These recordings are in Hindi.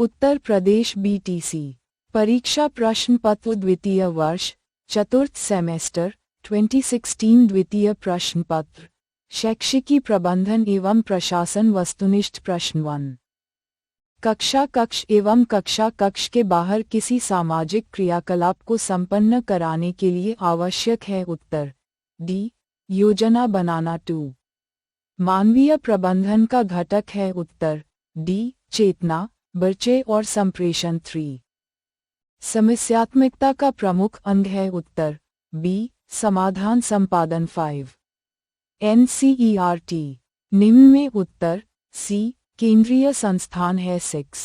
उत्तर प्रदेश बीटीसी। परीक्षा प्रश्न पत्र द्वितीय वर्ष चतुर्थ सेमेस्टर 2016 द्वितीय प्रश्न पत्र शैक्षिकी प्रबंधन एवं प्रशासन वस्तुनिष्ठ प्रश्न 1। कक्षा कक्ष एवं कक्षा कक्ष के बाहर किसी सामाजिक क्रियाकलाप को संपन्न कराने के लिए आवश्यक है उत्तर डी योजना बनाना 2। मानवीय प्रबंधन का घटक है उत्तर डी चेतना परिचय और संप्रेषण 3। समस्यात्मकता का प्रमुख अंग है उत्तर बी समाधान संपादन 5। NCERT निम्न में उत्तर सी केंद्रीय संस्थान है 6।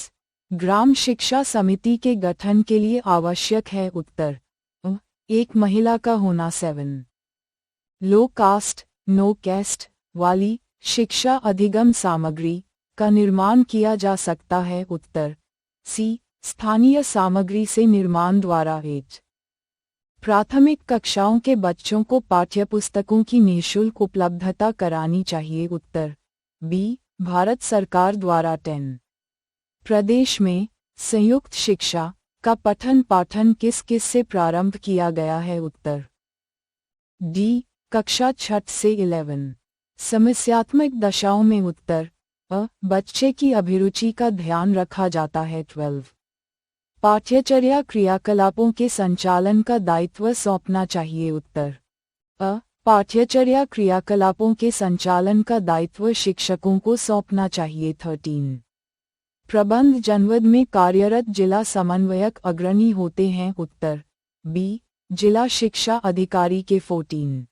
ग्राम शिक्षा समिति के गठन के लिए आवश्यक है उत्तर एक महिला का होना 7। लो कास्ट नो कैस्ट वाली शिक्षा अधिगम सामग्री का निर्माण किया जा सकता है उत्तर सी स्थानीय सामग्री से निर्माण द्वारा 8। प्राथमिक कक्षाओं के बच्चों को पाठ्यपुस्तकों की निःशुल्क उपलब्धता करानी चाहिए उत्तर बी भारत सरकार द्वारा 10। प्रदेश में संयुक्त शिक्षा का पठन पाठन किस किस से प्रारंभ किया गया है उत्तर डी कक्षा 6 से 11। समस्यात्मक दशाओं में उत्तर बच्चे की अभिरुचि का ध्यान रखा जाता है 12। पाठ्यचर्या क्रियाकलापों के संचालन का दायित्व सौंपना चाहिए उत्तर पाठ्यचर्या क्रियाकलापों के संचालन का दायित्व शिक्षकों को सौंपना चाहिए 13। प्रबंध जनपद में कार्यरत जिला समन्वयक अग्रणी होते हैं उत्तर बी जिला शिक्षा अधिकारी के 14।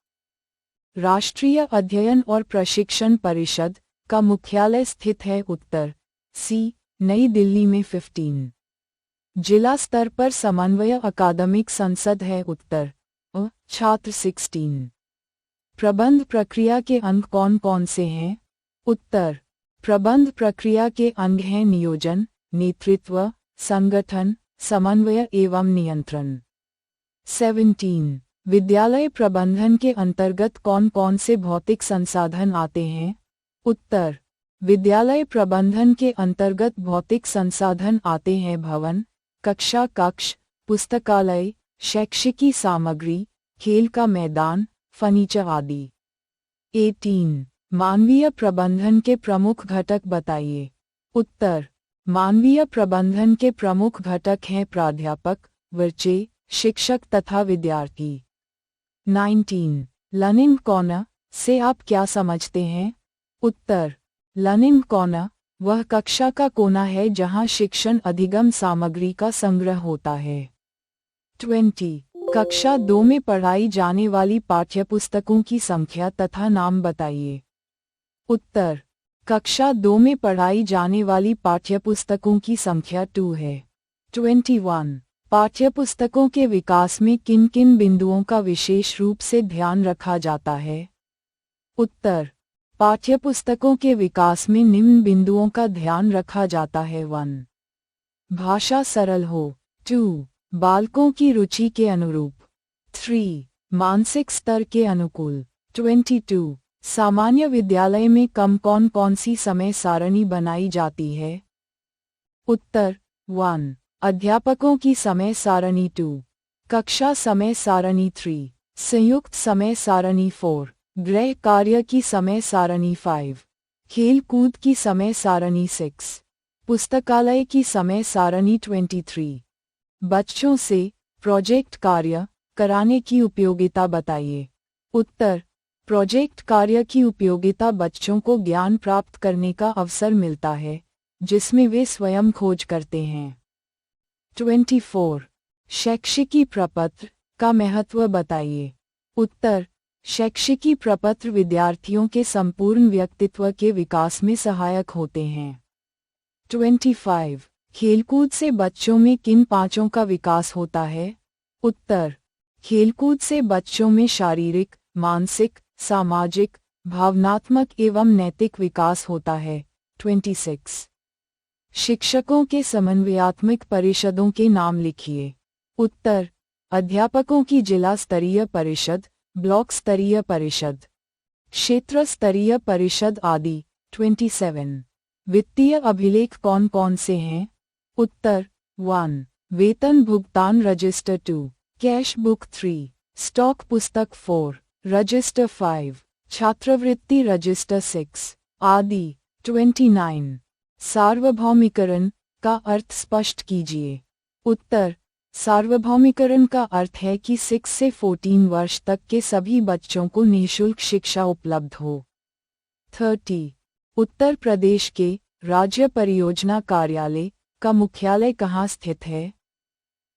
राष्ट्रीय अध्ययन और प्रशिक्षण परिषद का मुख्यालय स्थित है उत्तर सी नई दिल्ली में 15। जिला स्तर पर समन्वय अकादमिक संसद है उत्तर छात्र 16। प्रबंध प्रक्रिया के अंग कौन कौन से हैं उत्तर प्रबंध प्रक्रिया के अंग हैं नियोजन नेतृत्व संगठन समन्वय एवं नियंत्रण। 17 विद्यालय प्रबंधन के अंतर्गत कौन कौन से भौतिक संसाधन आते हैं उत्तर विद्यालय प्रबंधन के अंतर्गत भौतिक संसाधन आते हैं भवन कक्षा कक्ष पुस्तकालय शैक्षिकी सामग्री खेल का मैदान फर्नीचर आदि। 18 मानवीय प्रबंधन के प्रमुख घटक बताइए उत्तर मानवीय प्रबंधन के प्रमुख घटक हैं प्राध्यापक परिचय शिक्षक तथा विद्यार्थी। 19 लर्निंग कॉर्नर से आप क्या समझते हैं उत्तर लर्निंग कॉर्नर वह कक्षा का कोना है जहां शिक्षण अधिगम सामग्री का संग्रह होता है। 20 कक्षा 2 में पढ़ाई जाने वाली पाठ्यपुस्तकों की संख्या तथा नाम बताइए उत्तर कक्षा 2 में पढ़ाई जाने वाली पाठ्यपुस्तकों की संख्या 2 है। 21 पाठ्यपुस्तकों के विकास में किन किन बिंदुओं का विशेष रूप से ध्यान रखा जाता है उत्तर पाठ्यपुस्तकों के विकास में निम्न बिंदुओं का ध्यान रखा जाता है 1 भाषा सरल हो 2 बालकों की रुचि के अनुरूप 3 मानसिक स्तर के अनुकूल। 22 सामान्य विद्यालय में कौन कौन सी समय सारणी बनाई जाती है उत्तर 1 अध्यापकों की समय सारणी 2 कक्षा समय सारणी 3 संयुक्त समय सारणी 4 गृह कार्य की समय सारणी 5 खेल कूद की समय सारणी 6 पुस्तकालय की समय सारणी 23। बच्चों से प्रोजेक्ट कार्य कराने की उपयोगिता बताइए उत्तर प्रोजेक्ट कार्य की उपयोगिता बच्चों को ज्ञान प्राप्त करने का अवसर मिलता है जिसमें वे स्वयं खोज करते हैं। 24 शैक्षिकी प्रपत्र का महत्व बताइए उत्तर शैक्षिकी प्रपत्र विद्यार्थियों के संपूर्ण व्यक्तित्व के विकास में सहायक होते हैं। 25 खेलकूद से बच्चों में किन पांचों का विकास होता है उत्तर खेलकूद से बच्चों में शारीरिक मानसिक सामाजिक भावनात्मक एवं नैतिक विकास होता है। 26 शिक्षकों के समन्वयात्मक परिषदों के नाम लिखिए उत्तर अध्यापकों की जिला स्तरीय परिषद ब्लॉक स्तरीय परिषद क्षेत्र स्तरीय परिषद आदि। 27 वित्तीय अभिलेख कौन कौन से हैं उत्तर 1, वेतन भुगतान रजिस्टर 2, कैश बुक 3, स्टॉक पुस्तक 4, रजिस्टर 5, छात्रवृत्ति रजिस्टर 6, आदि। 29, सार्वभौमिकरण का अर्थ स्पष्ट कीजिए। उत्तर, सार्वभौमिकरण का अर्थ है कि 6 से 14 वर्ष तक के सभी बच्चों को निःशुल्क शिक्षा उपलब्ध हो। 30, उत्तर प्रदेश के राज्य परियोजना कार्यालय का मुख्यालय कहाँ स्थित है?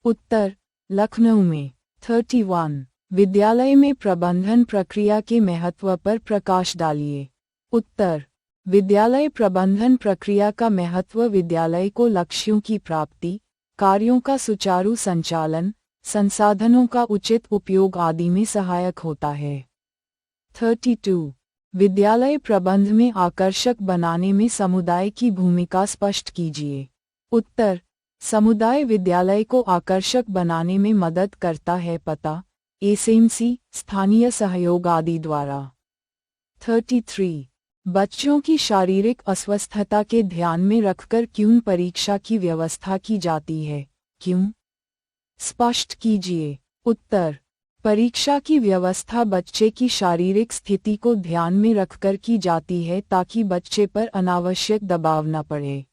उत्तर, लखनऊ में। 31, विद्यालय में प्रबंधन प्रक्रिया के महत्व पर प्रकाश डालिए। उत्तर, विद्यालय प्रबंधन प्रक्रिया का महत्व विद्यालय को लक्ष्यों की प्राप्ति, कार्यों का सुचारू संचालन, संसाधनों का उचित उपयोग आदि में सहायक होता है। 32, विद्यालय प्रबंध में आकर्षक बनाने में समुदाय की भूमिका स्पष्ट कीजिए। उत्तर, समुदाय विद्यालय को आकर्षक बनाने में मदद करता है पता, एसएमसी, स्थानीय सहयोग आदि द्वारा। 33, बच्चों की शारीरिक अस्वस्थता के ध्यान में रखकर क्यों परीक्षा की व्यवस्था की जाती है? क्यों? स्पष्ट कीजिए। उत्तर, परीक्षा की व्यवस्था बच्चे की शारीरिक स्थिति को ध्यान में रखकर की जाती है ताकि बच्चे पर अनावश्यक दबाव न पड़े।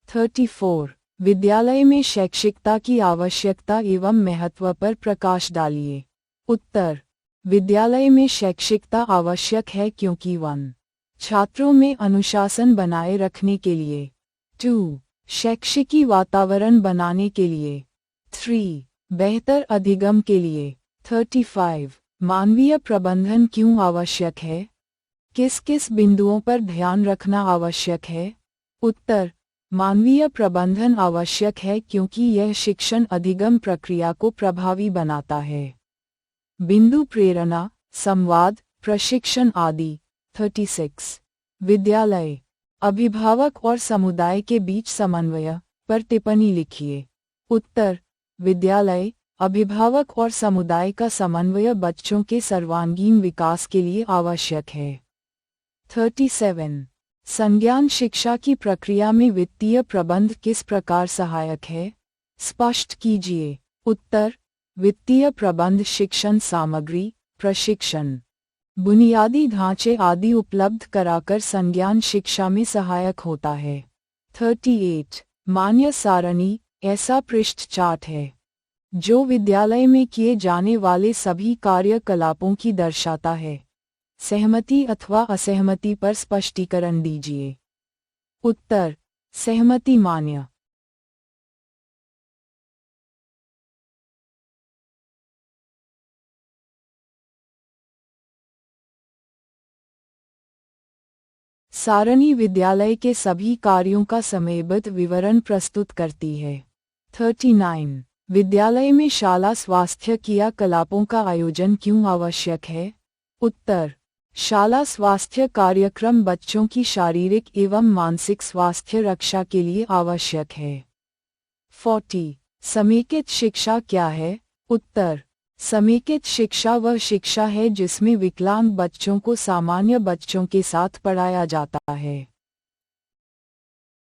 34, विद्यालय में शैक्षिकता की आवश्यकता एवं महत्व पर प्रकाश डालिए। उत्तर, विद्यालय में शैक्षिकता आवश्यक है क्योंकि 1, छात्रों में अनुशासन बनाए रखने के लिए, 2, शैक्षिकी वातावरण बनाने के लिए, 3, बेहतर अधिगम के लिए। 35, मानवीय प्रबंधन क्यों आवश्यक है? किस किस बिंदुओं पर ध्यान रखना आवश्यक है? उत्तर, मानवीय प्रबंधन आवश्यक है क्योंकि यह शिक्षण अधिगम प्रक्रिया को प्रभावी बनाता है। बिंदु प्रेरणा, संवाद, प्रशिक्षण आदि। 36, विद्यालय, अभिभावक और समुदाय के बीच समन्वय पर टिप्पणी लिखिए। उत्तर, विद्यालय, अभिभावक और समुदाय का समन्वय बच्चों के सर्वांगीण विकास के लिए आवश्यक है। 37, संज्ञान शिक्षा की प्रक्रिया में वित्तीय प्रबंध किस प्रकार सहायक है? स्पष्ट कीजिए। उत्तर, वित्तीय प्रबंध शिक्षण सामग्री, प्रशिक्षण, बुनियादी ढांचे आदि उपलब्ध कराकर संज्ञान शिक्षा में सहायक होता है। 38, मान्य सारणी ऐसा पृष्ठ चार्ट है जो विद्यालय में किए जाने वाले सभी कार्यकलापों की दर्शाता है। सहमति अथवा असहमति पर स्पष्टीकरण दीजिए। उत्तर, सहमति मान्य। सारणी विद्यालय के सभी कार्यों का समयबद्ध विवरण प्रस्तुत करती है। 39, विद्यालय में शाला स्वास्थ्य क्रियाकलापों का आयोजन क्यों आवश्यक है? उत्तर, शाला स्वास्थ्य कार्यक्रम बच्चों की शारीरिक एवं मानसिक स्वास्थ्य रक्षा के लिए आवश्यक है। 40, समेकित शिक्षा क्या है? उत्तर, समेकित शिक्षा वह शिक्षा है जिसमें विकलांग बच्चों को सामान्य बच्चों के साथ पढ़ाया जाता है।